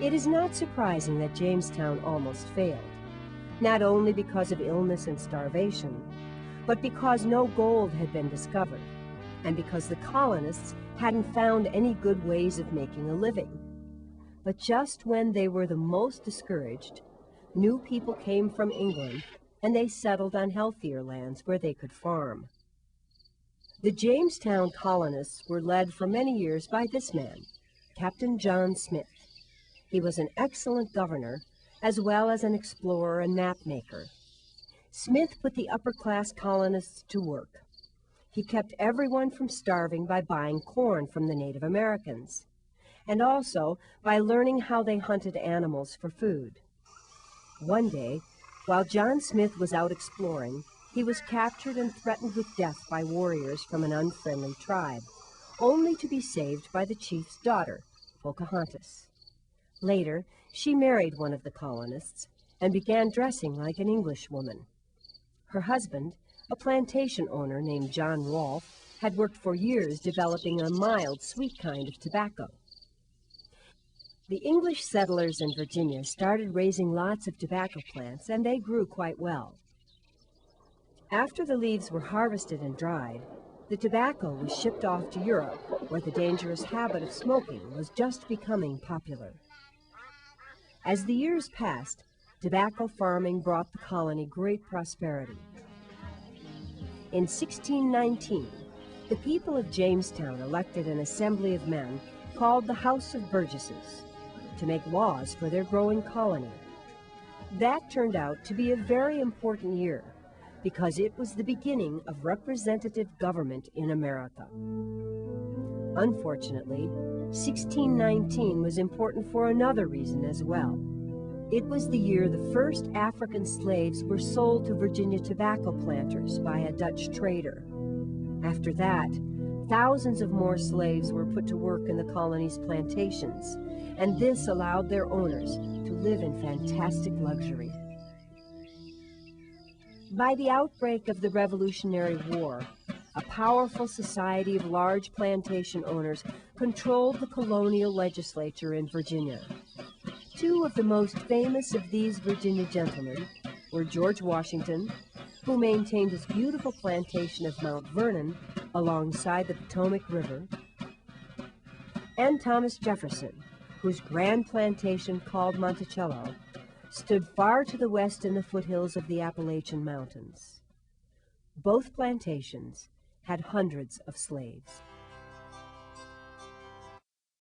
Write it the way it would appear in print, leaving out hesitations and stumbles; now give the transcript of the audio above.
It is not surprising that Jamestown almost failed, not only because of illness and starvation, but because no gold had been discovered, and because the colonists hadn't found any good ways of making a living. But just when they were the most discouraged, new people came from England, and they settled on healthier lands where they could farm. The Jamestown colonists were led for many years by this man, Captain John Smith. He was an excellent governor, as well as an explorer and map maker. Smith put the upper-class colonists to work. He kept everyone from starving by buying corn from the Native Americans, and also by learning how they hunted animals for food. One day, while John Smith was out exploring, he was captured and threatened with death by warriors from an unfriendly tribe, only to be saved by the chief's daughter, Pocahontas. Later, she married one of the colonists and began dressing like an Englishwoman. Her husband, a plantation owner named John Rolfe, had worked for years developing a mild, sweet kind of tobacco. The English settlers in Virginia started raising lots of tobacco plants, and they grew quite well. After the leaves were harvested and dried, the tobacco was shipped off to Europe, where the dangerous habit of smoking was just becoming popular. As the years passed, tobacco farming brought the colony great prosperity. In 1619, the people of Jamestown elected an assembly of men called the House of Burgesses to make laws for their growing colony. That turned out to be a very important year because it was the beginning of representative government in America. Unfortunately, 1619 was important for another reason as well. It was the year the first African slaves were sold to Virginia tobacco planters by a Dutch trader. After that, thousands of more slaves were put to work in the colony's plantations, and this allowed their owners to live in fantastic luxury. By the outbreak of the Revolutionary War, a powerful society of large plantation owners controlled the colonial legislature in Virginia. Two of the most famous of these Virginia gentlemen were George Washington, who maintained his beautiful plantation of Mount Vernon alongside the Potomac River, and Thomas Jefferson, whose grand plantation called Monticello stood far to the west in the foothills of the Appalachian Mountains. Both plantations had hundreds of slaves.